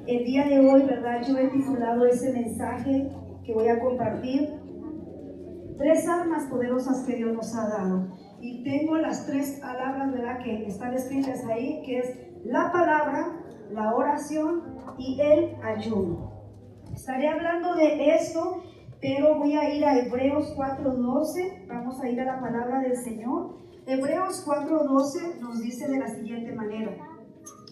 El día de hoy, ¿verdad? Yo he titulado ese mensaje que voy a compartir, 3 armas poderosas que Dios nos ha dado. Y tengo las 3 palabras, ¿verdad?, que están escritas ahí, que es la palabra, la oración y el ayuno. Estaré hablando de esto, pero voy a ir a Hebreos 4:12. Vamos a ir a la palabra del Señor. Hebreos 4:12 nos dice de la siguiente manera.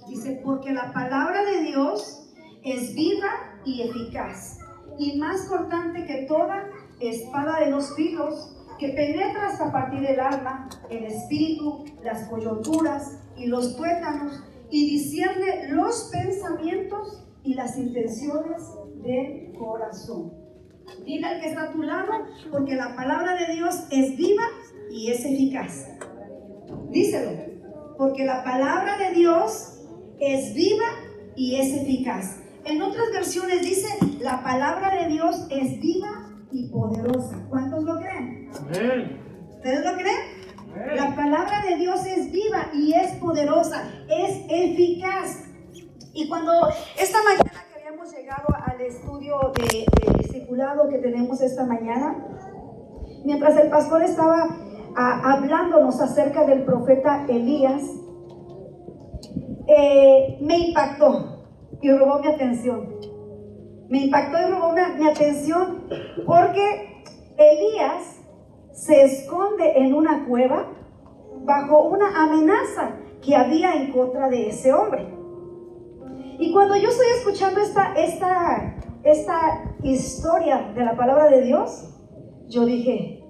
Dice, porque la palabra de Dios es viva y eficaz, y más cortante que toda espada de 2 filos, que penetra hasta partir el alma, el espíritu, las coyunturas y los tuétanos, y discierne los pensamientos y las intenciones del corazón. Dile al que está a tu lado, porque la palabra de Dios es viva y es eficaz. Díselo, porque la palabra de Dios es viva y es eficaz. En otras versiones dice, la palabra de Dios es viva y poderosa. ¿Cuántos lo creen? Amén. ¿Ustedes lo creen? Amén. La palabra de Dios es viva y es poderosa, es eficaz. Y cuando esta mañana que habíamos llegado al estudio de discipulado que tenemos esta mañana, mientras el pastor estaba hablándonos acerca del profeta Elías, me impactó y robó mi atención. Me impactó y robó mi atención porque Elías se esconde en una cueva bajo una amenaza que había en contra de ese hombre. Y cuando yo estoy escuchando esta historia de la palabra de Dios, yo dije,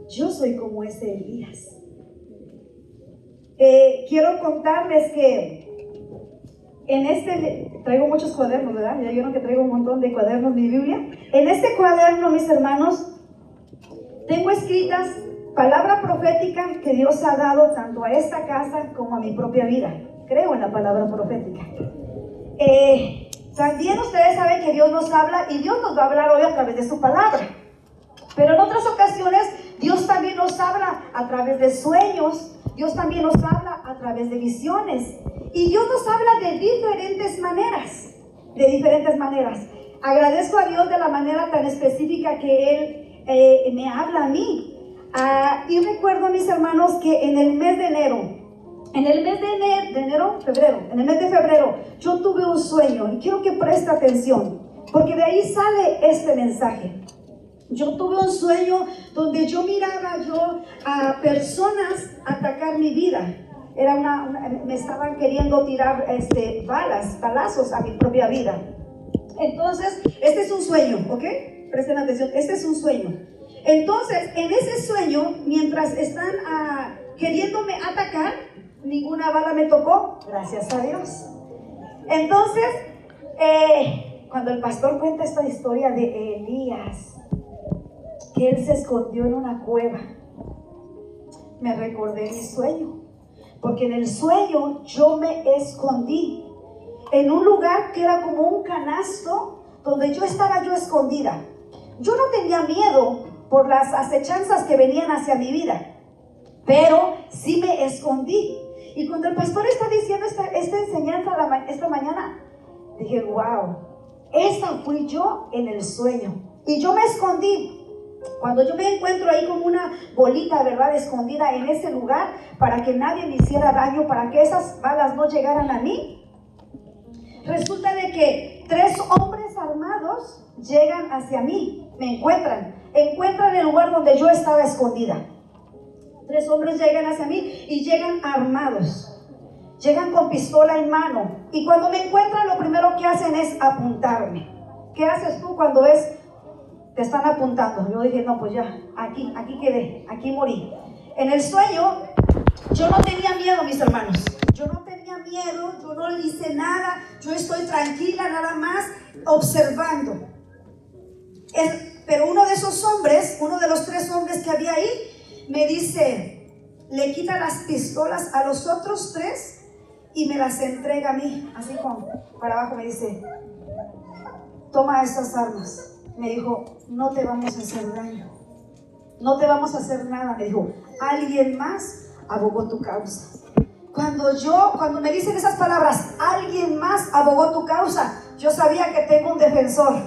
yo soy como ese Elías. Quiero contarles que traigo muchos cuadernos, ¿verdad? Ya vieron que traigo un montón de cuadernos, mi Biblia. En este cuaderno, mis hermanos, tengo escritas palabra profética que Dios ha dado tanto a esta casa como a mi propia vida. Creo en la palabra profética. También ustedes saben que Dios nos habla y Dios nos va a hablar hoy a través de su palabra. Pero en otras ocasiones Dios también nos habla a través de sueños. Dios también nos habla a través de visiones. Y Dios nos habla de diferentes maneras. De diferentes maneras. Agradezco a Dios de la manera tan específica que Él me habla a mí. Y recuerdo, mis hermanos, que en el mes de enero, en el mes de febrero, yo tuve un sueño. Y quiero que preste atención, porque de ahí sale este mensaje. Yo tuve un sueño donde yo miraba a personas atacar mi vida. Me estaban queriendo tirar balazos a mi propia vida. Entonces, este es un sueño, ¿ok? Presten atención, este es un sueño. Entonces, en ese sueño, mientras están queriéndome atacar, ninguna bala me tocó, gracias a Dios. Entonces, cuando el pastor cuenta esta historia de Elías, que él se escondió en una cueva, me recordé mi sueño, porque en el sueño yo me escondí en un lugar que era como un canasto donde yo estaba escondida. Yo no tenía miedo por las acechanzas que venían hacia mi vida, pero sí me escondí. Y cuando el pastor está diciendo esta enseñanza esta mañana, dije, wow, esa fui yo en el sueño. Y yo me escondí. Cuando yo me encuentro ahí como una bolita, ¿verdad?, escondida en ese lugar, para que nadie me hiciera daño, para que esas balas no llegaran a mí, resulta de que 3 hombres armados llegan hacia mí, me encuentran el lugar donde yo estaba escondida. 3 hombres llegan hacia mí y llegan armados, llegan con pistola en mano, y cuando me encuentran lo primero que hacen es apuntarme. ¿Qué haces tú cuando te están apuntando? Yo dije, no, pues ya, aquí quedé, aquí morí. En el sueño, yo no tenía miedo, mis hermanos. Yo no tenía miedo, yo no hice nada, yo estoy tranquila, nada más observando. Pero uno de esos hombres, uno de los 3 hombres que había ahí, me dice, le quita las pistolas a los otros 3 y me las entrega a mí, así como para abajo. Me dice, toma estas armas. Me dijo, no te vamos a hacer daño, no te vamos a hacer nada. Me dijo, alguien más abogó tu causa. cuando me dicen esas palabras, alguien más abogó tu causa, yo sabía que tengo un defensor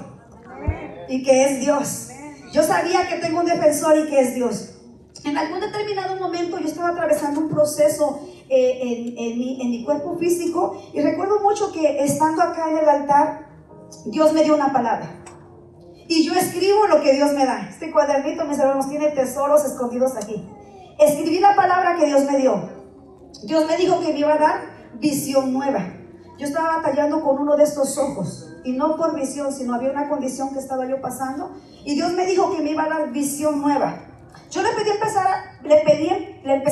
y que es Dios. Yo sabía que tengo un defensor y que es Dios. En algún determinado momento yo estaba atravesando un proceso en mi cuerpo físico, y recuerdo mucho que estando acá en el altar, Dios me dio una palabra. Y yo escribo lo que Dios me da. Este cuadernito, mis hermanos, tiene tesoros escondidos aquí. Escribí la palabra que Dios me dio. Dios me dijo que me iba a dar visión nueva. Yo estaba batallando con uno de estos ojos, y no por visión, sino había una condición que estaba yo pasando, y Dios me dijo que me iba a dar visión nueva. Yo le empecé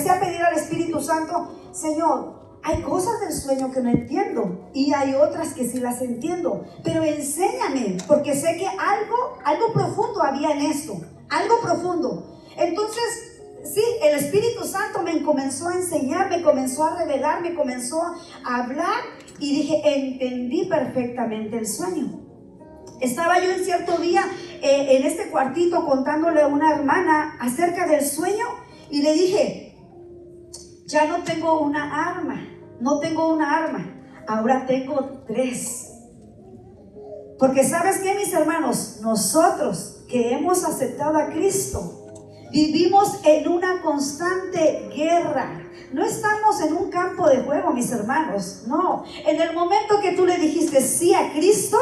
a pedir al Espíritu Santo: Señor, hay cosas del sueño que no entiendo, y hay otras que sí las entiendo, pero enséñame, porque sé que algo profundo había en esto, algo profundo. Entonces, sí, el Espíritu Santo me comenzó a enseñar, me comenzó a revelar, me comenzó a hablar, y dije, entendí perfectamente el sueño. Estaba yo en cierto día en este cuartito contándole a una hermana acerca del sueño, y le dije: ya no tengo una arma, ahora tengo 3. Porque ¿sabes qué, mis hermanos? Nosotros que hemos aceptado a Cristo, vivimos en una constante guerra. No estamos en un campo de juego, mis hermanos. No. En el momento que tú le dijiste sí a Cristo,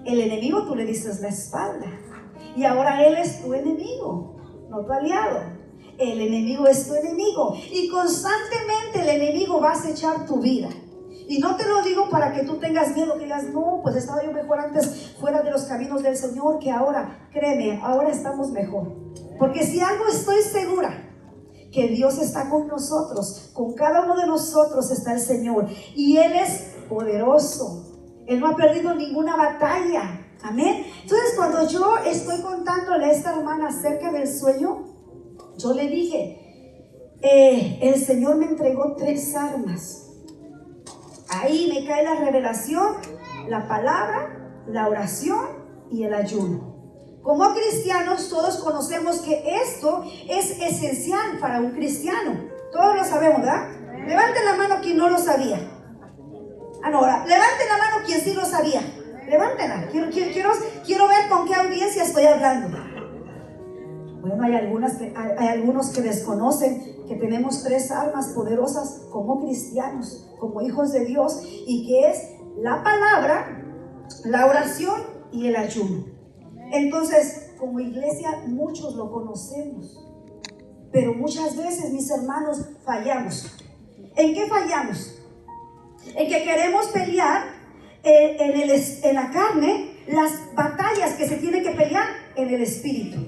el enemigo tú le dices la espalda. Y ahora Él es tu enemigo, no tu aliado. El enemigo es tu enemigo. Y constantemente el enemigo va a acechar tu vida. Y no te lo digo para que tú tengas miedo, que digas: no, pues estaba yo mejor antes fuera de los caminos del Señor que ahora. Créeme, ahora estamos mejor. Porque si algo estoy segura, que Dios está con nosotros, con cada uno de nosotros está el Señor, y Él es poderoso. Él no ha perdido ninguna batalla. Amén. Entonces, cuando yo estoy contándole a esta hermana acerca del sueño, yo le dije: el Señor me entregó 3 armas. Ahí me cae la revelación, la palabra, la oración y el ayuno. Como cristianos, todos conocemos que esto es esencial para un cristiano. Todos lo sabemos, ¿verdad? Levanten la mano quien no lo sabía. Ahora, levanten la mano quien sí lo sabía. Levántenla. Quiero ver con qué audiencia estoy hablando. Bueno, hay algunos que desconocen que tenemos 3 armas poderosas como cristianos, como hijos de Dios, y que es la palabra, la oración y el ayuno. Entonces, como iglesia, muchos lo conocemos, pero muchas veces, mis hermanos, fallamos. ¿En qué fallamos? En que queremos pelear en la carne las batallas que se tienen que pelear en el espíritu.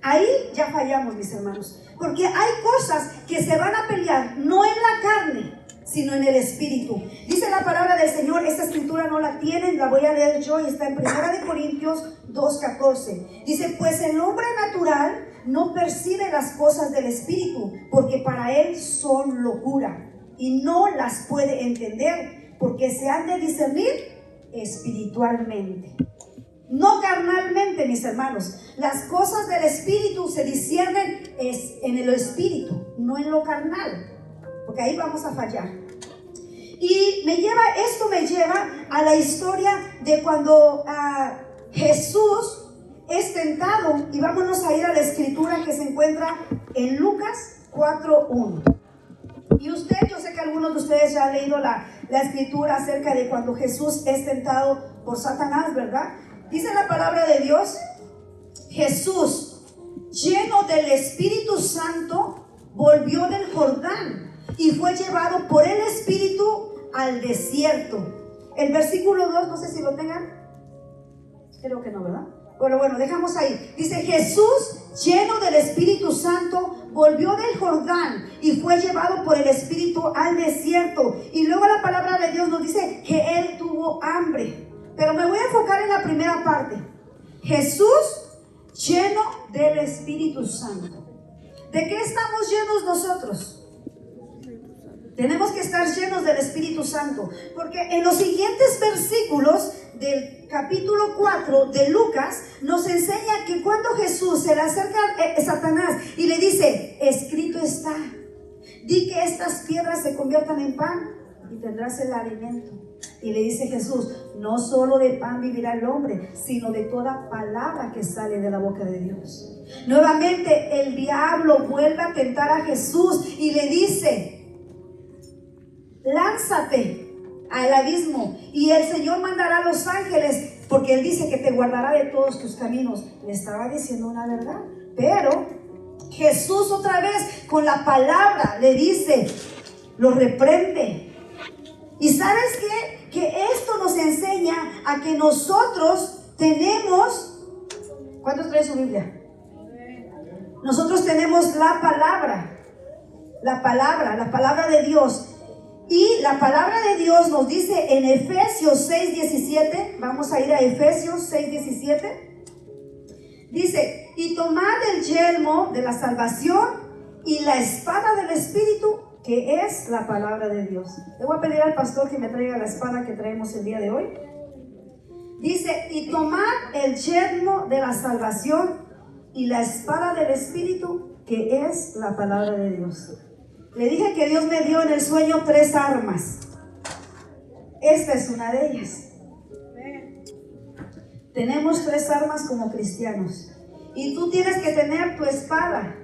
Ahí ya fallamos, mis hermanos, porque hay cosas que se van a pelear no en la carne, sino en el espíritu. Dice la palabra del Señor, esta escritura no la tienen, la voy a leer yo, y está en 1 Corintios 2:14. Dice: pues el hombre natural no percibe las cosas del espíritu, porque para él son locura, y no las puede entender, porque se han de discernir espiritualmente, no carnalmente, mis hermanos. Las cosas del espíritu se disciernen en el espíritu, no en lo carnal, porque ahí vamos a fallar. Y esto me lleva a la historia de cuando Jesús es tentado, y vámonos a ir a la escritura que se encuentra en Lucas 4:1. Y yo sé que algunos de ustedes ya han leído la escritura acerca de cuando Jesús es tentado por Satanás, ¿verdad? Dice la palabra de Dios: Jesús, lleno del Espíritu Santo, volvió del Jordán y fue llevado por el Espíritu al desierto. El versículo 2, no sé si lo tengan. Creo que no, ¿verdad? Bueno, dejamos ahí. Dice: Jesús, lleno del Espíritu Santo, volvió del Jordán y fue llevado por el Espíritu al desierto. Y luego la palabra de Dios nos dice que Él tuvo hambre. Pero me voy a enfocar en la primera parte. Jesús, lleno del Espíritu Santo. ¿De qué estamos llenos nosotros? Tenemos que estar llenos del Espíritu Santo, porque en los siguientes versículos del capítulo 4 de Lucas nos enseña que cuando Jesús se le acerca a Satanás y le dice: escrito está, di que estas piedras se conviertan en pan y tendrás el alimento. Y le dice Jesús, no solo de pan vivirá el hombre, sino de toda palabra que sale de la boca de Dios. Nuevamente el diablo vuelve a tentar a Jesús y le dice, lánzate al abismo y el Señor mandará a los ángeles, porque Él dice que te guardará de todos tus caminos. Le estaba diciendo una verdad, pero Jesús otra vez con la palabra le dice, lo reprende. ¿Y sabes qué? Que esto nos enseña a que nosotros tenemos, ¿cuántos traen su Biblia? Nosotros tenemos la palabra de Dios. Y la palabra de Dios nos dice en Efesios 6:17, vamos a ir a Efesios 6:17, dice, y tomad el yelmo de la salvación y la espada del Espíritu, que es la palabra de Dios. Le voy a pedir al pastor que me traiga la espada que traemos el día de hoy. Dice, y tomad el yelmo de la salvación y la espada del Espíritu, que es la palabra de Dios. Le dije que Dios me dio en el sueño 3 armas. Esta es una de ellas. Tenemos 3 armas como cristianos. Y tú tienes que tener tu espada,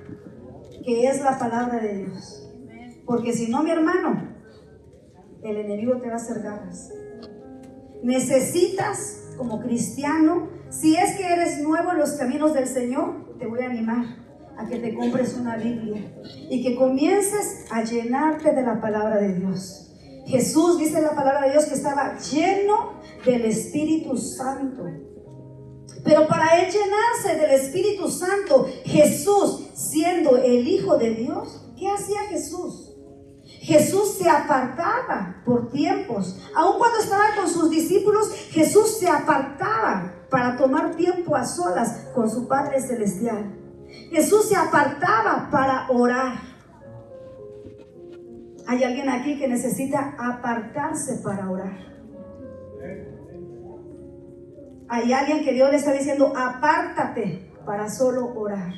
que es la palabra de Dios. Porque si no, mi hermano, el enemigo te va a hacer garras. Necesitas, como cristiano, si es que eres nuevo en los caminos del Señor, te voy a animar a que te compres una Biblia y que comiences a llenarte de la palabra de Dios. Jesús, dice la palabra de Dios, que estaba lleno del Espíritu Santo. Pero para él llenarse del Espíritu Santo, Jesús, siendo el Hijo de Dios, ¿qué hacía Jesús? Jesús se apartaba por tiempos. Aun cuando estaba con sus discípulos, Jesús se apartaba para tomar tiempo a solas con su Padre Celestial. Jesús se apartaba para orar. ¿Hay alguien aquí que necesita apartarse para orar? Hay alguien que Dios le está diciendo, apártate para solo orar.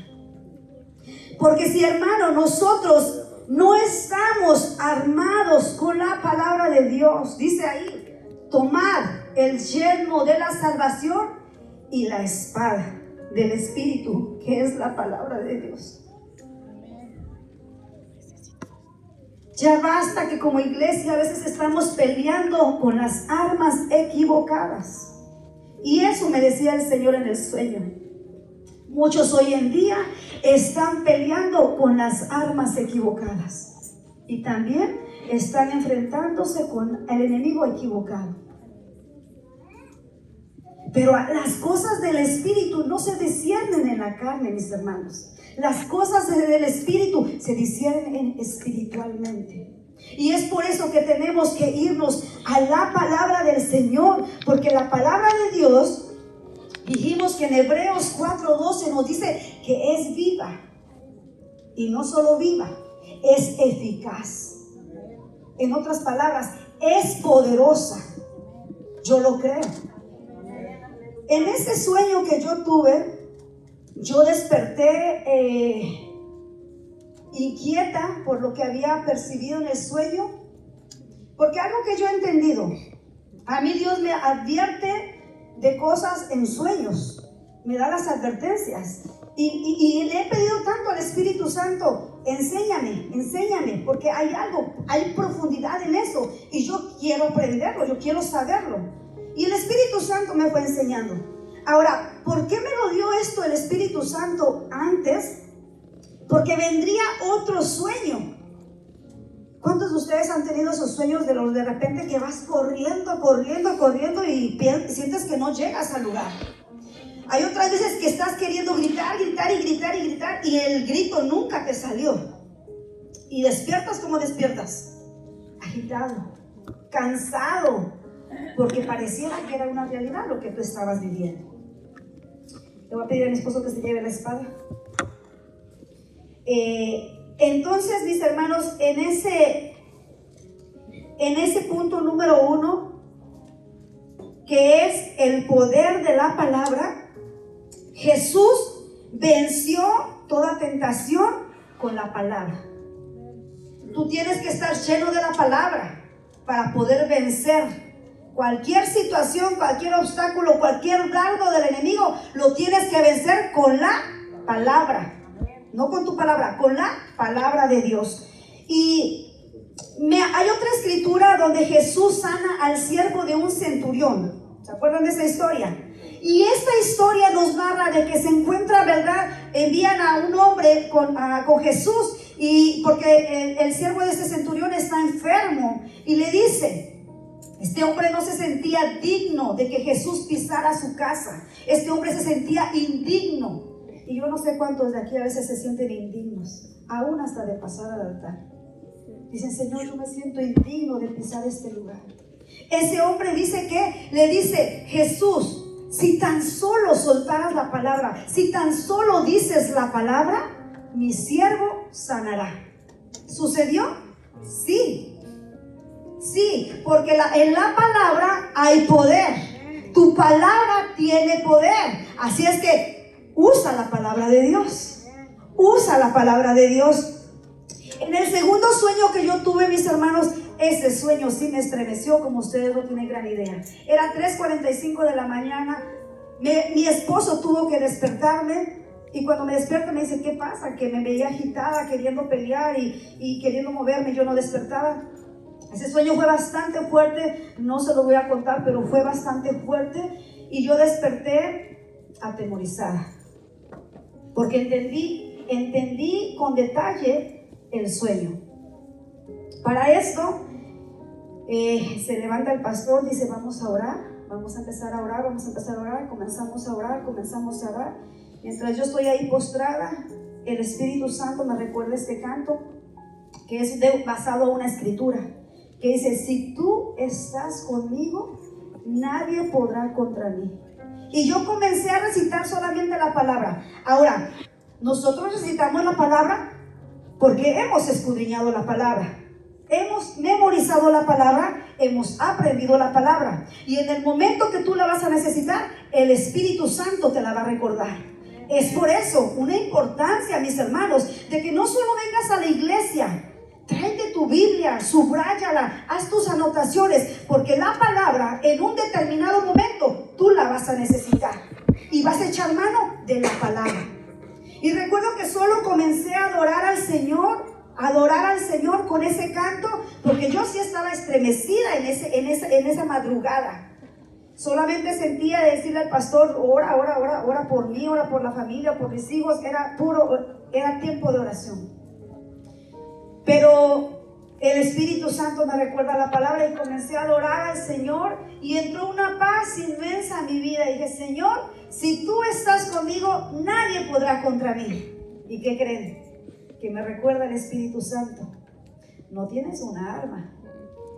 Porque si, hermano, nosotros no estamos armados con la palabra de Dios, dice ahí, tomad el yelmo de la salvación y la espada del Espíritu, que es la palabra de Dios. Ya basta que como iglesia a veces estamos peleando con las armas equivocadas. Y eso me decía el Señor en el sueño. Muchos hoy en día están peleando con las armas equivocadas y también están enfrentándose con el enemigo equivocado. Pero las cosas del Espíritu no se disciernen en la carne, mis hermanos. Las cosas del Espíritu se disciernen espiritualmente. Y es por eso que tenemos que irnos a la palabra del Señor, porque la palabra de Dios, dijimos que en Hebreos 4:12 nos dice que es viva. Y no solo viva, es eficaz. En otras palabras, es poderosa. Yo lo creo. En ese sueño que yo tuve, yo desperté inquieta por lo que había percibido en el sueño, porque algo que yo he entendido, a mí Dios me advierte de cosas en sueños, me da las advertencias, y le he pedido tanto al Espíritu Santo, enséñame, porque hay algo, hay profundidad en eso, y yo quiero aprenderlo, yo quiero saberlo. Y el Espíritu Santo me fue enseñando. Ahora, ¿por qué me lo dio esto el Espíritu Santo antes? Porque vendría otro sueño. ¿Cuántos de ustedes han tenido esos sueños de los de repente que vas corriendo y sientes que no llegas al lugar? Hay otras veces que estás queriendo gritar y el grito nunca te salió. Y despiertas, ¿cómo despiertas? Agitado, cansado, porque pareciera que era una realidad lo que tú estabas viviendo. Le voy a pedir a mi esposo que se lleve la espada. Entonces, mis hermanos, en ese punto número 1, que es el poder de la palabra, Jesús venció toda tentación con la palabra. Tú tienes que estar lleno de la palabra para poder vencer cualquier situación, cualquier obstáculo, cualquier dardo del enemigo. Lo tienes que vencer con la palabra. No con tu palabra, con la palabra de Dios. Y hay otra escritura donde Jesús sana al siervo de un centurión. ¿Se acuerdan de esa historia? Y esta historia nos narra de que se encuentra, ¿verdad? Envían a un hombre con Jesús, y porque el siervo de ese centurión está enfermo, y le dice, este hombre no se sentía digno de que Jesús pisara su casa. Este hombre se sentía indigno. Y yo no sé cuántos de aquí a veces se sienten indignos, aún hasta de pasar al altar. Dicen, Señor, yo me siento indigno de pisar este lugar. Ese hombre le dice, Jesús, si tan solo soltaras la palabra, si tan solo dices la palabra, mi siervo sanará. ¿Sucedió? Sí. Sí, porque en la palabra hay poder. Tu palabra tiene poder. Así es que usa la palabra de Dios. Usa la palabra de Dios. En el segundo sueño que yo tuve, mis hermanos, ese sueño sí me estremeció, como ustedes no tienen gran idea. Era 3:45 de la mañana. Mi esposo tuvo que despertarme, y cuando me despierta me dice, ¿qué pasa? Que me veía agitada, queriendo pelear y queriendo moverme. Yo no despertaba. Ese sueño fue bastante fuerte, no se lo voy a contar, pero fue bastante fuerte, y yo desperté atemorizada, porque entendí con detalle el sueño. Para esto se levanta el pastor, dice, vamos a orar, vamos a empezar a orar, comenzamos a orar. Mientras yo estoy ahí postrada, el Espíritu Santo me recuerda este canto, que es basado en una escritura, que dice, si tú estás conmigo, nadie podrá contra mí. Y yo comencé a recitar solamente la palabra. Ahora, nosotros recitamos la palabra porque hemos escudriñado la palabra, hemos memorizado la palabra, hemos aprendido la palabra, y en el momento que tú la vas a necesitar, el Espíritu Santo te la va a recordar. Es por eso una importancia, mis hermanos, de que no solo vengas a la iglesia. Tráete tu Biblia, subráyala, haz tus anotaciones, porque la palabra en un determinado momento tú la vas a necesitar y vas a echar mano de la palabra. Y recuerdo que solo comencé a adorar al Señor con ese canto, porque yo sí estaba estremecida en esa madrugada. Solamente sentía decirle al pastor, ora por mí, ora por la familia, por mis hijos. Era tiempo de oración. Pero el Espíritu Santo me recuerda la palabra, y comencé a adorar al Señor, y entró una paz inmensa a mi vida. Y dije, Señor, si tú estás conmigo, nadie podrá contra mí. ¿Y qué creen? Que me recuerda el Espíritu Santo, no tienes una arma,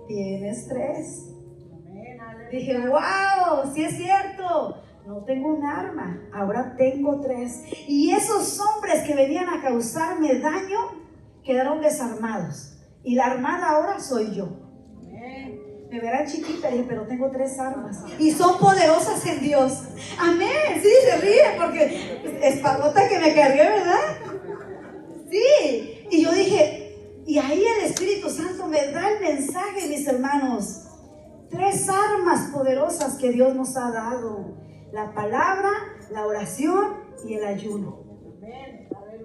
tienes 3. Dije, wow, sí es cierto, no tengo un arma, ahora tengo 3. Y esos hombres que venían a causarme daño quedaron desarmados, y la armada ahora soy yo. Me verán chiquita, dije, pero tengo 3 armas y son poderosas en Dios. Amén. Sí, se ríe porque es pagota que me cargué, ¿verdad? Sí. Y yo dije, y ahí el Espíritu Santo me da el mensaje, mis hermanos. 3 armas poderosas que Dios nos ha dado: la palabra, la oración y el ayuno.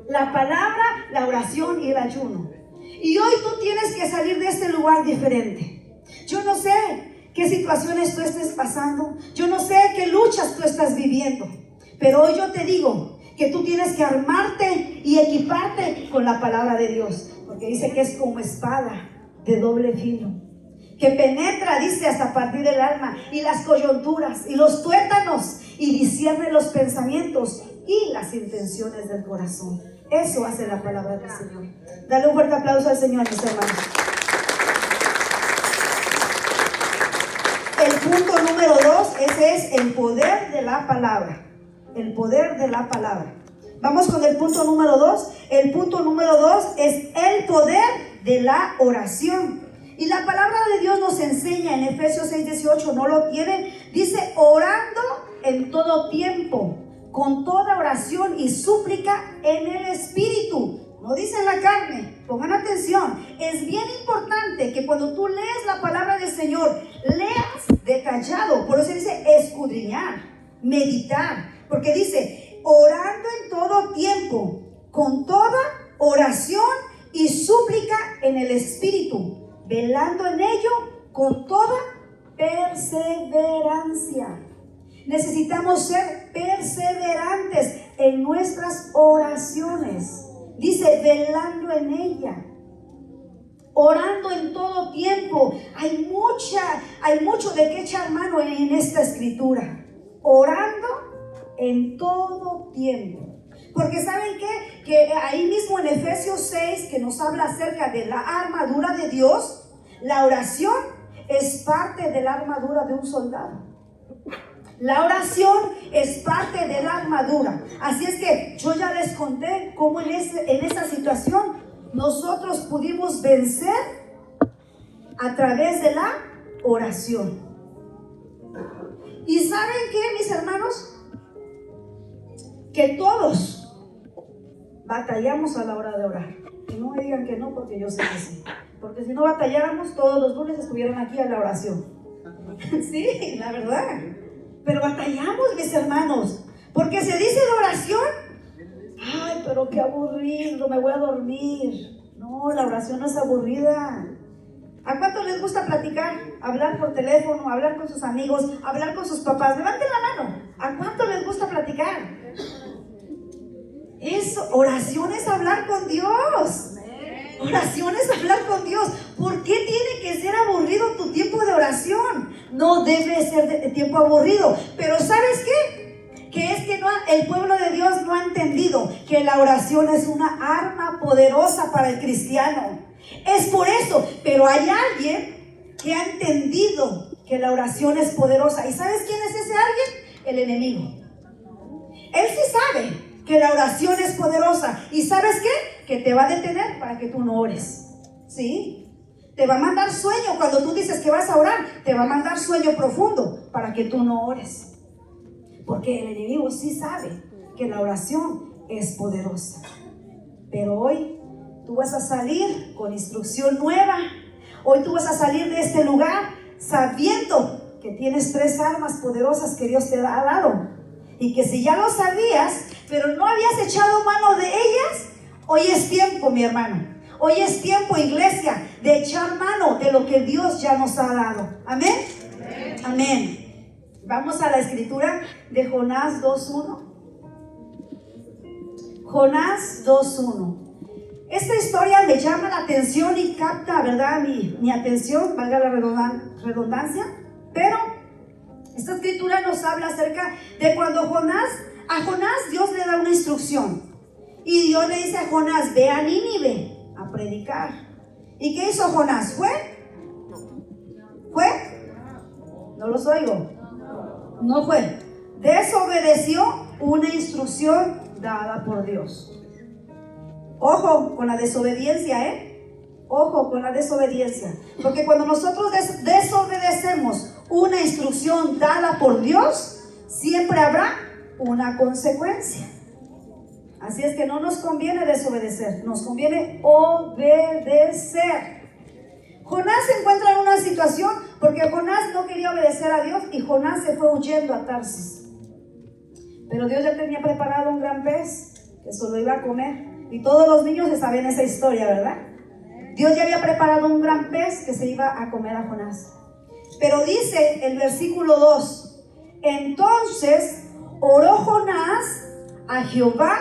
La palabra, la oración y el ayuno. Y hoy tú tienes que salir de este lugar diferente. Yo no sé qué situaciones tú estés pasando, yo no sé qué luchas tú estás viviendo, pero hoy yo te digo que tú tienes que armarte y equiparte con la palabra de Dios, porque dice que es como espada de doble filo, que penetra, dice, hasta partir el alma y las coyunturas y los tuétanos, y discierne los pensamientos y las intenciones del corazón. Eso hace la palabra del Señor. Dale un fuerte aplauso al Señor, mis hermanos. El punto número 2, ese es el poder de la palabra. El poder de la palabra. Vamos con el punto número 2. El punto número 2 es el poder de la oración. Y la palabra de Dios nos enseña en Efesios 6:18, ¿no lo tienen? Dice, orando en todo tiempo, con toda oración y súplica en el Espíritu. no dice en la carne. Pongan atención, es bien importante que cuando tú lees la palabra del Señor, leas detallado. Por eso dice escudriñar, meditar, porque dice orando en todo tiempo, con toda oración y súplica en el Espíritu, velando en ello con toda perseverancia. Necesitamos ser perseverantes en nuestras oraciones. Dice, velando en ella, orando en todo tiempo. Hay mucho de qué echar mano en esta escritura. Orando en todo tiempo. Porque ¿saben qué? Que ahí mismo en Efesios 6, que nos habla acerca de la armadura de Dios, la oración es parte de la armadura de un soldado. La oración es parte de la armadura. Así es que yo ya les conté cómo en esa situación nosotros pudimos vencer a través de la oración. ¿Y saben qué, mis hermanos? Que todos batallamos a la hora de orar. Y no me digan que no, porque yo sé que sí. Porque si no batalláramos, todos los lunes estuvieran aquí a la oración. Sí, la verdad. Pero batallamos, mis hermanos, porque se dice de oración, ay, pero qué aburrido, me voy a dormir. No, la oración no es aburrida. ¿A cuánto les gusta platicar? Hablar por teléfono, hablar con sus amigos, hablar con sus papás. Levanten la mano. ¿A cuánto les gusta platicar? Oración es hablar con Dios. Oración es hablar con Dios. ¿Por qué tiene que ser aburrido tu tiempo de oración? No debe ser de tiempo aburrido. Pero ¿sabes qué? Que es que el pueblo de Dios no ha entendido que la oración es una arma poderosa para el cristiano. Es por eso. Pero hay alguien que ha entendido que la oración es poderosa. ¿Y sabes quién es ese alguien? El enemigo. Él sí sabe que la oración es poderosa. ¿Y sabes qué? Que te va a detener para que tú no ores. ¿Sí? Te va a mandar sueño cuando tú dices que vas a orar. Te va a mandar sueño profundo para que tú no ores. Porque el enemigo sí sabe que la oración es poderosa. Pero hoy tú vas a salir con instrucción nueva. Hoy tú vas a salir de este lugar sabiendo que tienes 3 armas poderosas que Dios te ha dado. Y que si ya lo sabías, pero no habías echado mano de ellas, hoy es tiempo, mi hermano. Hoy es tiempo, iglesia, de echar mano de lo que Dios ya nos ha dado. ¿Amén? Amén. Amén. Vamos a la escritura de Jonás 2:1. Jonás 2:1. Esta historia me llama la atención y capta, ¿verdad? Mi atención, valga la redundancia. Pero esta escritura nos habla acerca de cuando a Jonás Dios le da una instrucción. Y Dios le dice a Jonás, ve a Nínive a predicar. ¿Y qué hizo Jonás? ¿Fue? No los oigo. No fue. Desobedeció una instrucción dada por Dios. Ojo con la desobediencia, Ojo con la desobediencia. Porque cuando nosotros desobedecemos una instrucción dada por Dios, siempre habrá una consecuencia. Así es que no nos conviene desobedecer, nos conviene obedecer. Jonás se encuentra en una situación porque Jonás no quería obedecer a Dios y Jonás se fue huyendo a Tarsis. Pero Dios ya tenía preparado un gran pez que se lo iba a comer. Y todos los niños se saben esa historia, ¿verdad? Dios ya había preparado un gran pez que se iba a comer a Jonás. Pero dice el versículo 2: entonces oró Jonás a Jehová,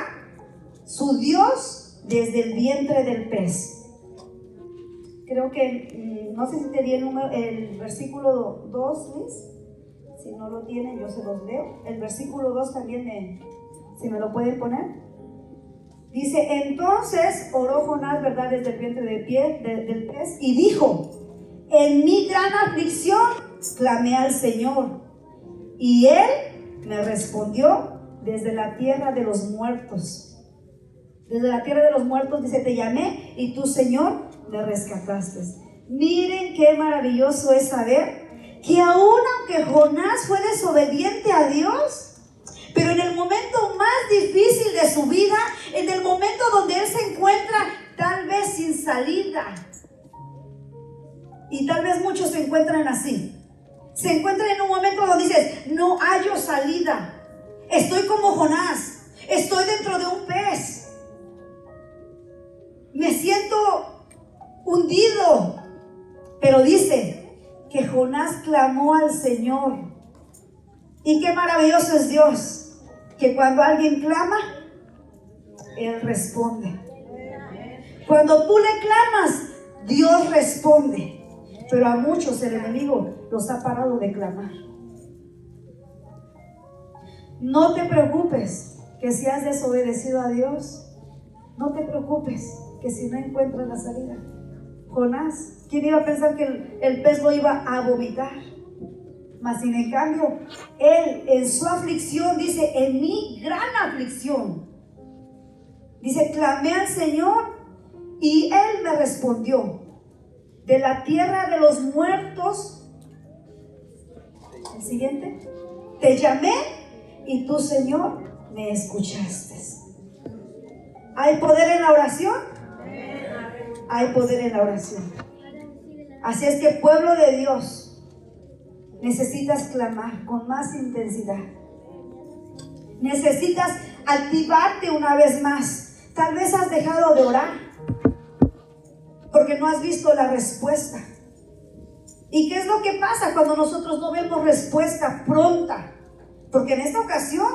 su Dios, desde el vientre del pez. Creo que, no sé si te di el versículo 2, Luis. Si no lo tienen, yo se los leo. El versículo 2 también, si me lo pueden poner. Dice, entonces oró Jonás, ¿verdad?, desde el vientre del pez, y dijo, en mi gran aflicción clamé al Señor, y Él me respondió desde la tierra de los muertos. Desde la tierra de los muertos, dice, te llamé, y tú, Señor, me rescataste. Miren qué maravilloso es saber que aún aunque Jonás fue desobediente a Dios, pero en el momento más difícil de su vida, en el momento donde él se encuentra tal vez sin salida. Y tal vez muchos se encuentran así. Se encuentran en un momento donde dices, no hallo salida. Estoy como Jonás. Estoy dentro de un pez. Me siento hundido. Pero dice que Jonás clamó al Señor. Y qué maravilloso es Dios, que cuando alguien clama, Él responde. Cuando tú le clamas, Dios responde. Pero a muchos el enemigo los ha parado de clamar. No te preocupes que si has desobedecido a Dios. No te preocupes que si no encuentras la salida. Jonás, ¿quién iba a pensar que el pez lo iba a vomitar? Mas sin en cambio, él en su aflicción dice, en mi gran aflicción, dice, clamé al Señor y Él me respondió. De la tierra de los muertos, el siguiente, te llamé y tú, Señor, me escuchaste. ¿Hay poder en la oración? Hay poder en la oración. Así es que, pueblo de Dios, necesitas clamar con más intensidad. Necesitas activarte una vez más. Tal vez has dejado de orar porque no has visto la respuesta. ¿Y qué es lo que pasa cuando nosotros no vemos respuesta pronta? Porque en esta ocasión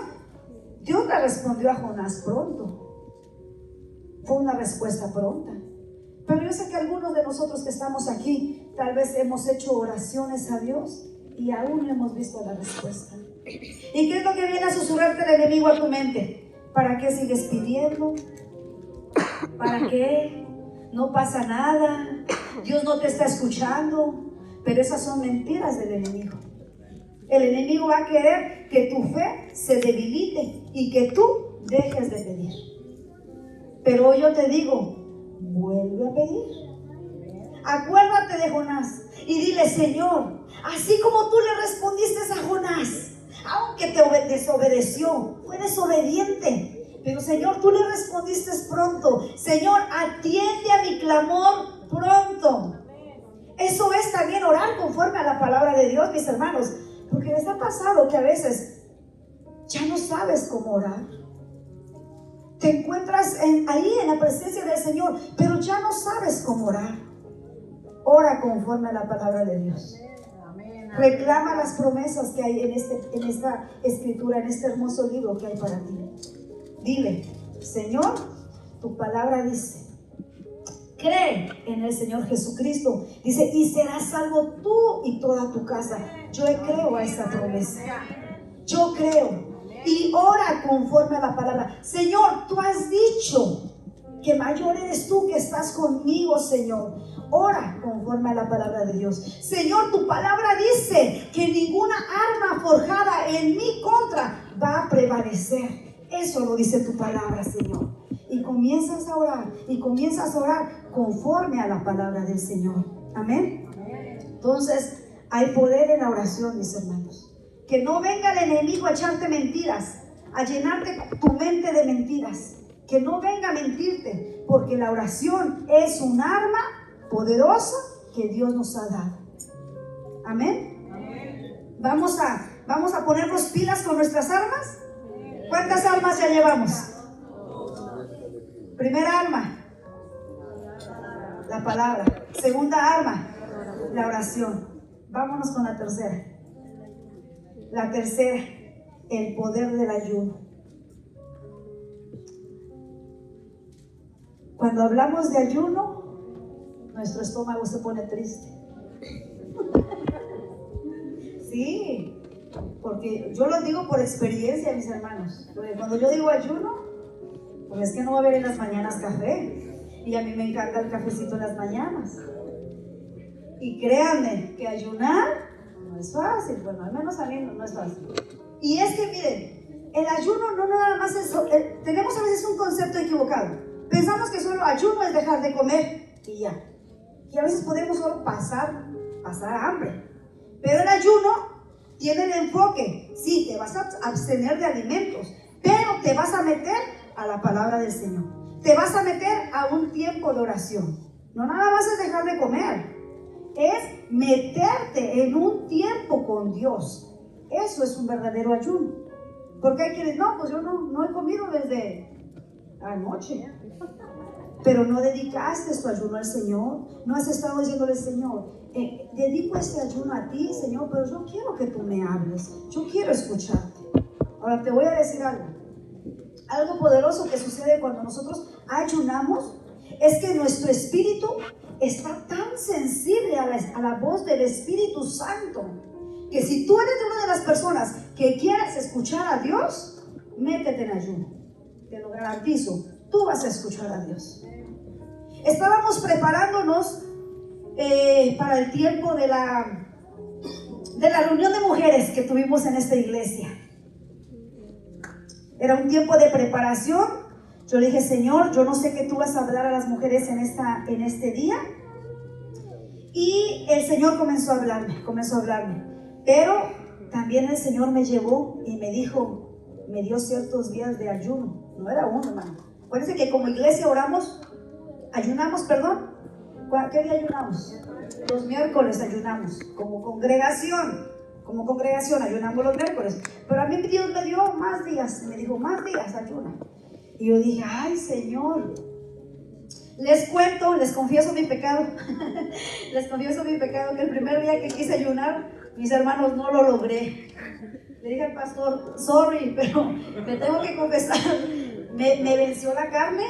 Dios le respondió a Jonás pronto. Fue una respuesta pronta. Pero yo sé que algunos de nosotros que estamos aquí tal vez hemos hecho oraciones a Dios y aún no hemos visto la respuesta. ¿Y qué es lo que viene a susurrarte el enemigo a tu mente? ¿Para qué sigues pidiendo? ¿Para qué? No pasa nada. Dios no te está escuchando. Pero esas son mentiras del enemigo. El enemigo va a querer que tu fe se debilite y que tú dejes de pedir. Pero hoy yo te digo, vuelve a pedir. Acuérdate de Jonás y dile, Señor, así como tú le respondiste a Jonás, aunque te desobedeció, fue desobediente, pero Señor, tú le respondiste pronto. Señor, atiende a mi clamor pronto. Eso es también orar conforme a la palabra de Dios, mis hermanos. Porque les ha pasado que a veces ya no sabes cómo orar. Te encuentras ahí en la presencia del Señor, pero ya no sabes cómo orar. Ora conforme a la palabra de Dios. Reclama las promesas que hay en esta escritura, en este hermoso libro que hay para ti. Dile, Señor, tu palabra dice, cree en el Señor Jesucristo. Dice, y serás salvo tú y toda tu casa. Yo creo a esa promesa. Yo creo. Y ora conforme a la palabra. Señor, tú has dicho que mayor eres tú que estás conmigo, Señor. Ora conforme a la palabra de Dios. Señor, tu palabra dice que ninguna arma forjada en mi contra va a prevalecer. Eso lo dice tu palabra, Señor. Y comienzas a orar, y comienzas a orar conforme a la palabra del Señor. Amén. Entonces, hay poder en la oración, mis hermanos. Que no venga el enemigo a echarte mentiras, a llenarte tu mente de mentiras. Que no venga a mentirte, porque la oración es un arma poderosa que Dios nos ha dado. Amén. Vamos a ponernos pilas con nuestras armas. ¿Cuántas armas ya llevamos? Primera arma, la palabra. Segunda arma, la oración. Vámonos con la tercera. La tercera, el poder del ayuno. Cuando hablamos de ayuno, nuestro estómago se pone triste. Sí, porque yo lo digo por experiencia, mis hermanos. Porque cuando yo digo ayuno, pues es que no va a haber en las mañanas café. Y a mí me encanta el cafecito en las mañanas. Y créanme que ayunar no es fácil. Bueno, al menos a mí no es fácil. Y es que miren, el ayuno no nada más es... tenemos a veces un concepto equivocado. Pensamos que solo ayuno es dejar de comer y ya. Y a veces podemos solo pasar hambre. Pero el ayuno tiene el enfoque. Sí, te vas a abstener de alimentos, pero te vas a meter a la palabra del Señor. Te vas a meter a un tiempo de oración. No nada más es dejar de comer, es meterte en un tiempo con Dios. Eso es un verdadero ayuno. Porque hay quienes, no, pues yo no he comido desde anoche. Pero no dedicaste tu ayuno al Señor. No has estado diciéndole, Señor, dedico este ayuno a ti, Señor, pero yo quiero que tú me hables. Yo quiero escucharte. Ahora te voy a decir algo. Algo poderoso que sucede cuando nosotros ayunamos es que nuestro espíritu está tan sensible a la voz del Espíritu Santo, que si tú eres de una de las personas que quieres escuchar a Dios, métete en ayuno. Te lo garantizo, tú vas a escuchar a Dios. Estábamos preparándonos para el tiempo de la reunión de mujeres que tuvimos en esta iglesia. Era un tiempo de preparación. Yo le dije, Señor, yo no sé qué tú vas a hablar a las mujeres en este día. Y el Señor comenzó a hablarme. Pero también el Señor me llevó y me dijo, me dio ciertos días de ayuno. No era uno, hermano. Acuérdense que como iglesia ayunamos, perdón. ¿Qué día ayunamos? Los miércoles ayunamos, como congregación ayunamos los miércoles. Pero a mí Dios me dio más días, me dijo, más días ayuna. Y yo dije, ay Señor, les confieso mi pecado. Les confieso mi pecado, que el primer día que quise ayunar, mis hermanos, no lo logré. Le dije al pastor, sorry, pero me tengo que confesar, me venció la carne,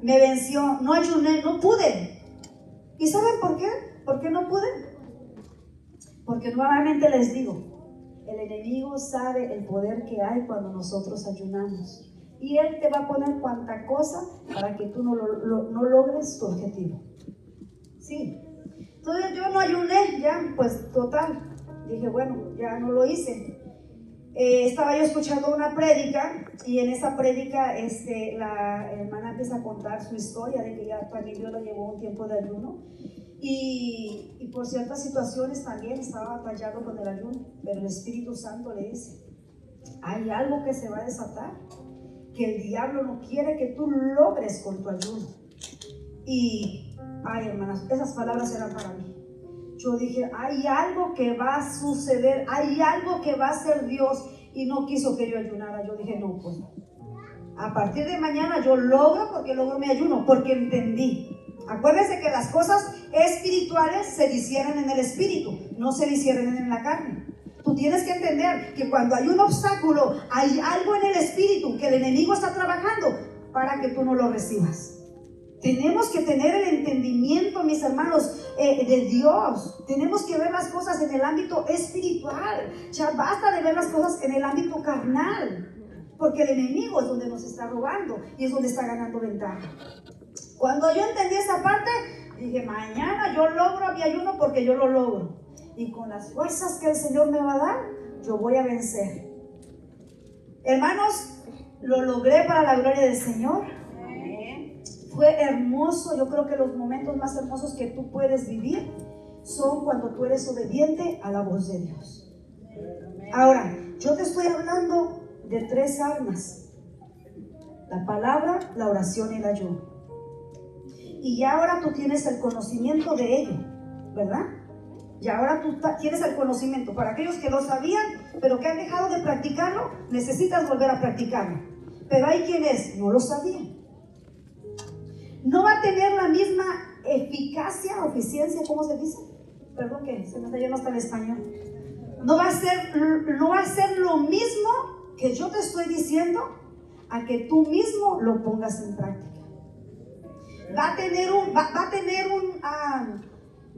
me venció, no ayuné, no pude. ¿Y saben por qué? ¿Por qué no pude? Porque nuevamente les digo, el enemigo sabe el poder que hay cuando nosotros ayunamos. Y él te va a poner cuanta cosa para que tú no logres tu objetivo. Sí. Entonces yo no ayuné, ya, pues total. Dije, bueno, ya no lo hice. Estaba yo escuchando una prédica y en esa prédica la hermana empieza a contar su historia de que ya también Dios la llevó un tiempo de ayuno y por ciertas situaciones también estaba batallando con el ayuno, pero el Espíritu Santo le dice, hay algo que se va a desatar, que el diablo no quiere que tú logres con tu ayuno. Y, ay hermanas, esas palabras eran para mí. Yo dije, hay algo que va a suceder, hay algo que va a hacer Dios, y no quiso que yo ayunara. Yo dije, no, pues no. A partir de mañana yo logro mi ayuno, porque entendí. Acuérdense que las cosas espirituales se disciernen en el espíritu, no se disciernen en la carne. Tú tienes que entender que cuando hay un obstáculo, hay algo en el espíritu que el enemigo está trabajando para que tú no lo recibas. Tenemos que tener el entendimiento, mis hermanos, de Dios. Tenemos que ver las cosas en el ámbito espiritual. Ya basta de ver las cosas en el ámbito carnal, porque el enemigo es donde nos está robando y es donde está ganando ventaja. Cuando yo entendí esa parte, dije, mañana yo logro mi ayuno porque yo lo logro. Y con las fuerzas que el Señor me va a dar, yo voy a vencer. Hermanos, lo logré para la gloria del Señor. Fue hermoso. Yo creo que los momentos más hermosos que tú puedes vivir son cuando tú eres obediente a la voz de Dios. Ahora, yo te estoy hablando de 3 armas: la palabra, la oración y el ayuno. Y ya ahora tú tienes el conocimiento de ello, ¿verdad? Y ahora tú tienes el conocimiento. Para aquellos que lo sabían, pero que han dejado de practicarlo, necesitas volver a practicarlo. Pero hay quienes no lo sabían. No va a tener la misma eficacia o eficiencia, ¿cómo se dice? Perdón que se me está yendo hasta el español. No va a ser lo mismo que yo te estoy diciendo a que tú mismo lo pongas en práctica.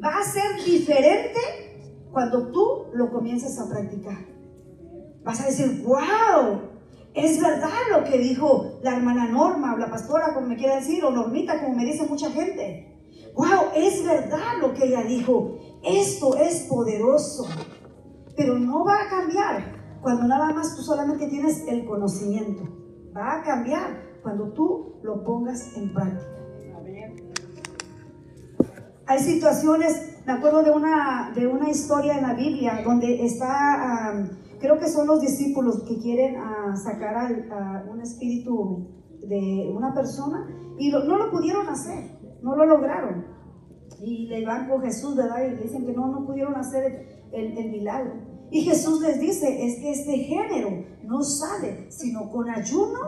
Va a ser diferente cuando tú lo comiences a practicar. Vas a decir, wow, es verdad lo que dijo la hermana Norma, o la pastora, como me quiera decir, o Normita, como me dice mucha gente. Wow, es verdad lo que ella dijo. Esto es poderoso. Pero no va a cambiar cuando nada más tú solamente tienes el conocimiento. Va a cambiar cuando tú lo pongas en práctica. Hay situaciones, me acuerdo de una historia en la Biblia donde está creo que son los discípulos que quieren sacar a un espíritu de una persona y no lo pudieron hacer, no lo lograron. Y le van con Jesús, ¿verdad? Y le dicen que no pudieron hacer el milagro. Y Jesús les dice, es que este género no sale sino con ayuno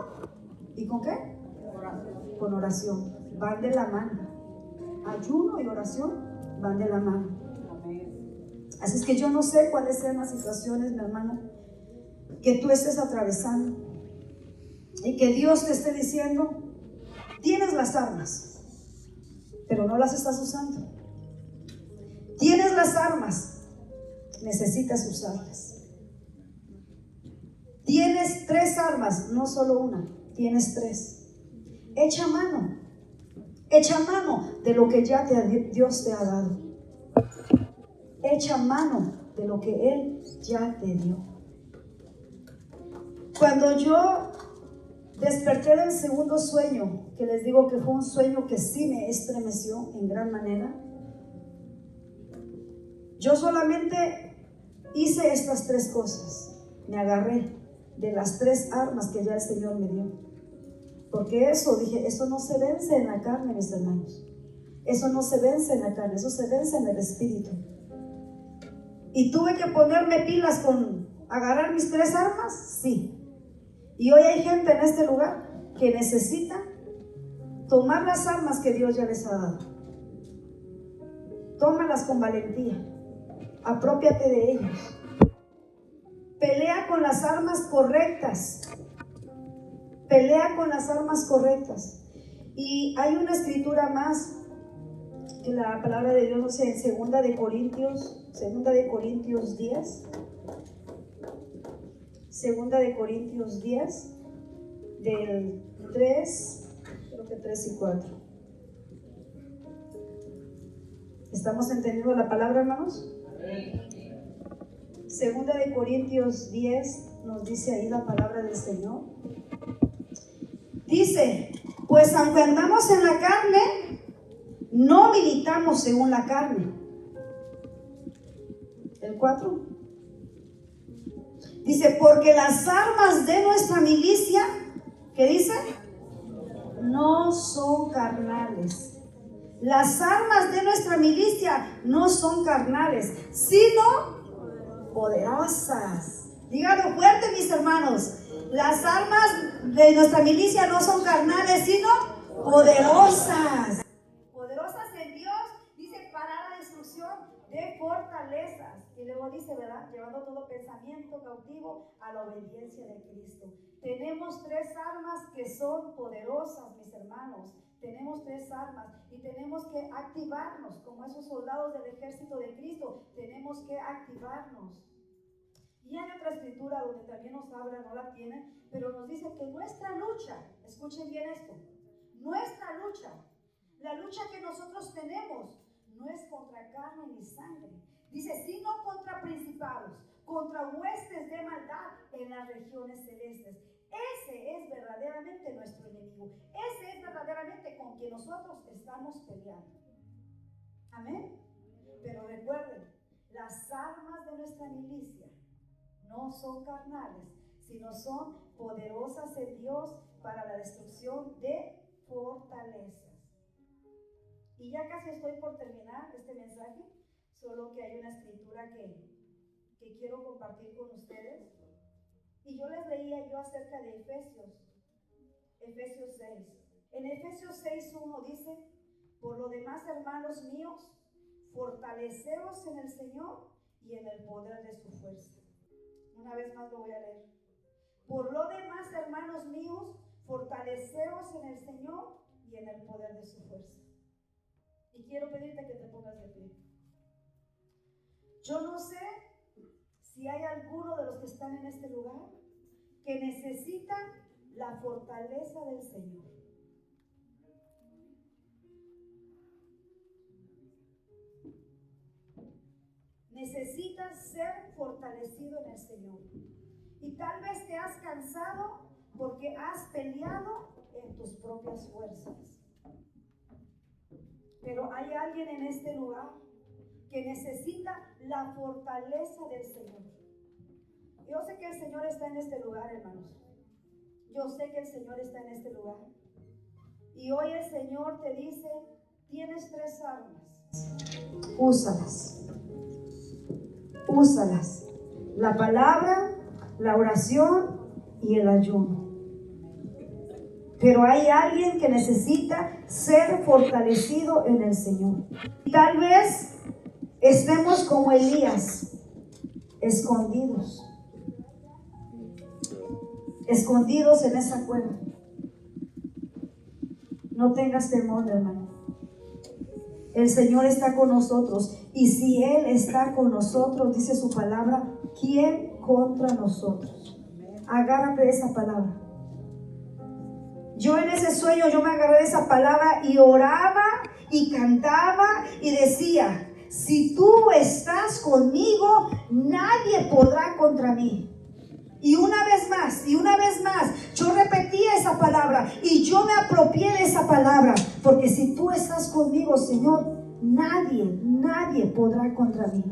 y ¿con qué? Con oración. Van de la mano. Ayuno y oración van de la mano. Así es que yo no sé cuáles sean las situaciones, mi hermano, que tú estés atravesando y que Dios te esté diciendo, tienes las armas, pero no las estás usando. Tienes las armas, necesitas usarlas. Tienes 3 armas, no solo una, tienes 3. Echa mano de lo que ya Dios te ha dado. Echa mano de lo que Él ya te dio. Cuando yo desperté del segundo sueño, que les digo que fue un sueño que sí me estremeció en gran manera, yo solamente hice estas 3 cosas. Me agarré de las 3 armas que ya el Señor me dio. Porque dije, eso no se vence en la carne, mis hermanos. Eso no se vence en la carne, eso se vence en el Espíritu. ¿Y tuve que ponerme pilas con agarrar mis 3 armas? Sí. Y hoy hay gente en este lugar que necesita tomar las armas que Dios ya les ha dado. Tómalas con valentía. Aprópiate de ellas. Pelea con las armas correctas. Pelea con las armas correctas. Y hay una escritura más que la palabra de Dios nos dice en 2 de Corintios 10. 2 de Corintios 10, del 3, creo que 3 y 4. ¿Estamos entendiendo la palabra, hermanos? 2 de Corintios 10 nos dice ahí la palabra del Señor. Dice, pues aunque andamos en la carne, no militamos según la carne. El 4. Dice, porque las armas de nuestra milicia, ¿qué dice? No son carnales. Las armas de nuestra milicia no son carnales, sino poderosas. Díganlo fuerte, mis hermanos. Las armas de nuestra milicia no son carnales, sino poderosas. Poderosas en Dios, dice, para la destrucción de fortalezas. Y luego dice, ¿verdad? Llevando todo pensamiento cautivo a la obediencia de Cristo. Tenemos 3 armas que son poderosas, mis hermanos. Tenemos 3 armas y tenemos que activarnos como esos soldados del ejército de Cristo. Tenemos que activarnos. Y hay otra escritura donde también nos habla, no la tienen, pero nos dice que nuestra lucha, escuchen bien esto, nuestra lucha, la lucha que nosotros tenemos, no es contra carne ni sangre. Dice, sino contra principados, contra huestes de maldad en las regiones celestes. Ese es verdaderamente nuestro enemigo. Ese es verdaderamente con quien nosotros estamos peleando. Amén. Pero recuerden, las armas de nuestra milicia no son carnales, sino son poderosas en Dios para la destrucción de fortalezas. Y ya casi estoy por terminar este mensaje, solo que hay una escritura que quiero compartir con ustedes. Y yo les leía acerca de Efesios 6. En Efesios 6:1 dice, por lo demás, hermanos míos, fortaleceos en el Señor y en el poder de su fuerza. Una vez más lo voy a leer. Por lo demás, hermanos míos, fortaleceos en el Señor y en el poder de su fuerza. Y quiero pedirte que te pongas de pie. Yo no sé si hay alguno de los que están en este lugar que necesita la fortaleza del Señor. Necesitas ser fortalecido en el Señor. Y tal vez te has cansado porque has peleado en tus propias fuerzas. Pero hay alguien en este lugar que necesita la fortaleza del Señor. Yo sé que el Señor está en este lugar, hermanos. Yo sé que el Señor está en este lugar. Y hoy el Señor te dice, tienes 3 armas. Úsalas. Úsalas. La palabra, la oración y el ayuno. Pero hay alguien que necesita ser fortalecido en el Señor. Tal vez estemos como Elías, escondidos. Escondidos en esa cueva. No tengas temor, hermano. El Señor está con nosotros. Y si Él está con nosotros, dice su palabra, ¿quién contra nosotros? Agárrate de esa palabra. Yo en ese sueño, yo me agarré de esa palabra y oraba y cantaba y decía, si tú estás conmigo, nadie podrá contra mí. Y una vez más, yo repetía esa palabra y yo me apropié de esa palabra, porque si tú estás conmigo, Señor, nadie podrá contra mí.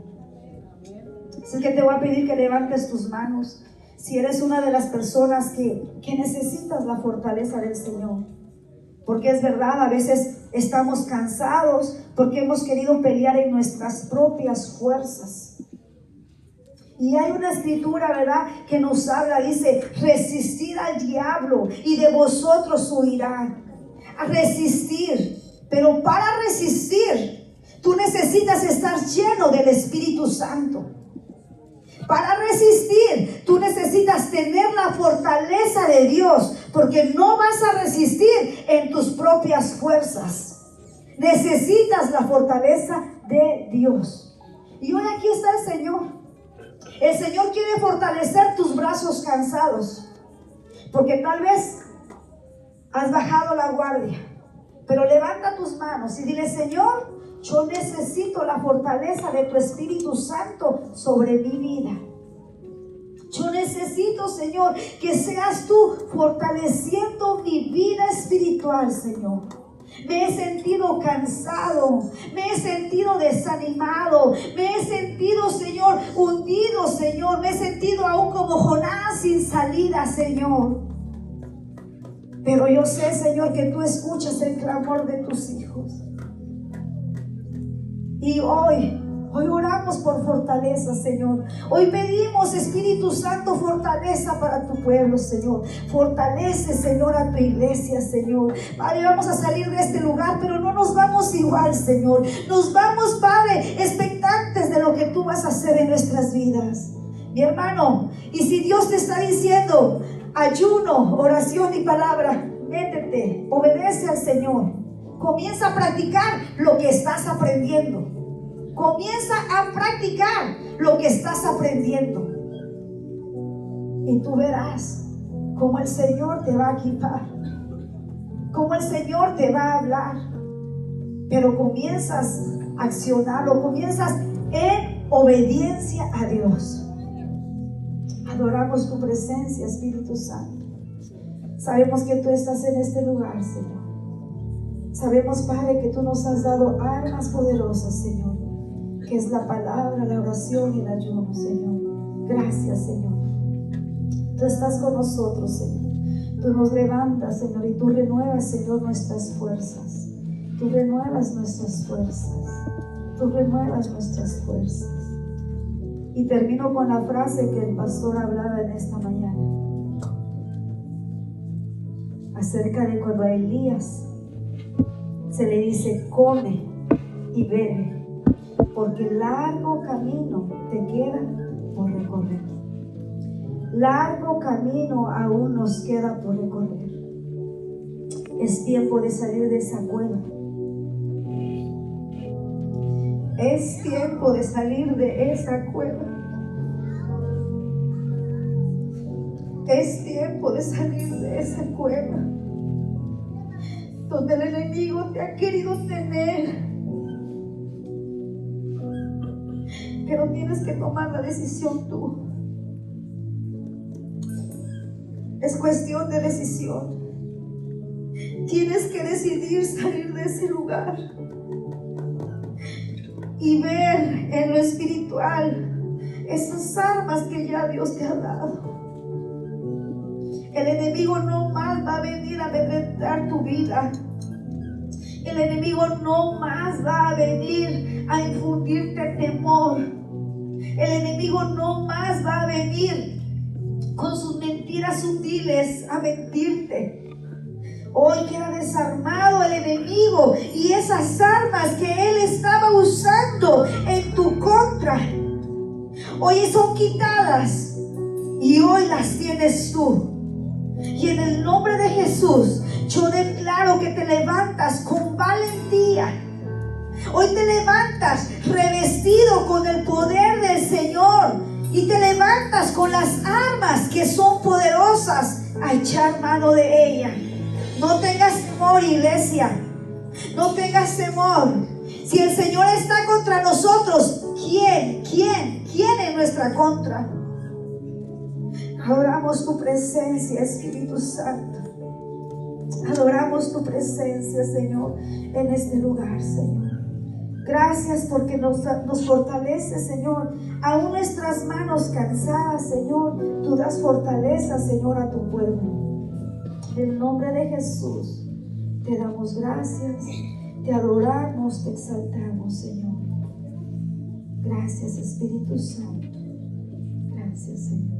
Así que te voy a pedir que levantes tus manos. Si eres una de las personas que necesitas la fortaleza del Señor, porque es verdad, a veces estamos cansados porque hemos querido pelear en nuestras propias fuerzas. Y hay una escritura, ¿verdad?, que nos habla, dice, resistid al diablo y de vosotros huirá. A resistir, pero para resistir, tú necesitas estar lleno del Espíritu Santo. Para resistir, tú necesitas tener la fortaleza de Dios, porque no vas a resistir en tus propias fuerzas. Necesitas la fortaleza de Dios. Y hoy aquí está el Señor. El Señor quiere fortalecer tus brazos cansados, porque tal vez has bajado la guardia, pero levanta tus manos y dile, Señor, yo necesito la fortaleza de tu Espíritu Santo sobre mi vida. Yo necesito, Señor, que seas tú fortaleciendo mi vida espiritual, Señor. Me he sentido cansado, me he sentido desanimado, me he sentido, Señor, hundido, Señor. Me he sentido aún como Jonás sin salida, Señor. Pero yo sé, Señor, que tú escuchas el clamor de tus hijos. Y hoy oramos por fortaleza, Señor. Hoy pedimos, Espíritu Santo, fortaleza para tu pueblo, Señor. Fortalece, Señor, a tu iglesia, Señor. Padre, vamos a salir de este lugar, pero no nos vamos igual, Señor. Nos vamos, Padre, expectantes de lo que tú vas a hacer en nuestras vidas. Mi hermano, y si Dios te está diciendo ayuno, oración y palabra, métete, obedece al Señor. Comienza a practicar lo que estás aprendiendo. Comienza a practicar lo que estás aprendiendo. Y tú verás cómo el Señor te va a equipar, cómo el Señor te va a hablar. Pero comienzas a accionarlo, comienzas en obediencia a Dios. Adoramos tu presencia, Espíritu Santo. Sabemos que tú estás en este lugar, Señor. Sabemos, Padre, que tú nos has dado armas poderosas, Señor, que es la palabra, la oración y el ayuno, Señor. Gracias, Señor. Tú estás con nosotros, Señor. Tú nos levantas, Señor, y tú renuevas, Señor, nuestras fuerzas. Tú renuevas nuestras fuerzas. Tú renuevas nuestras fuerzas. Y termino con la frase que el pastor hablaba en esta mañana, acerca de cuando a Elías se le dice, come y bebe, porque largo camino te queda por recorrer. Largo camino aún nos queda por recorrer. Es tiempo de salir de esa cueva. Es tiempo de salir de esa cueva. Es tiempo de salir de esa cueva donde el enemigo te ha querido tener. Pero tienes que tomar la decisión tú. Es cuestión de decisión. Tienes que decidir salir de ese lugar y ver en lo espiritual esas armas que ya Dios te ha dado. El enemigo no más va a venir a amedrentar tu vida. El enemigo no más va a venir a infundirte temor. El enemigo no más va a venir con sus mentiras sutiles a mentirte. Hoy queda desarmado el enemigo y esas armas que él estaba usando en tu contra, hoy son quitadas y hoy las tienes tú. Y en el nombre de Jesús, yo declaro que te levantas con valentía. Hoy te levantas revestido con el poder del Señor y te levantas con las armas que son poderosas a echar mano de ella. No tengas temor, iglesia. No tengas temor. Si el Señor está contra nosotros, ¿quién en nuestra contra? Adoramos tu presencia, Espíritu Santo. Adoramos tu presencia, Señor, en este lugar, Señor. Gracias porque nos fortaleces, Señor. Aún nuestras manos cansadas, Señor, tú das fortaleza, Señor, a tu pueblo. En el nombre de Jesús, te damos gracias, te adoramos, te exaltamos, Señor. Gracias, Espíritu Santo. Gracias, Señor.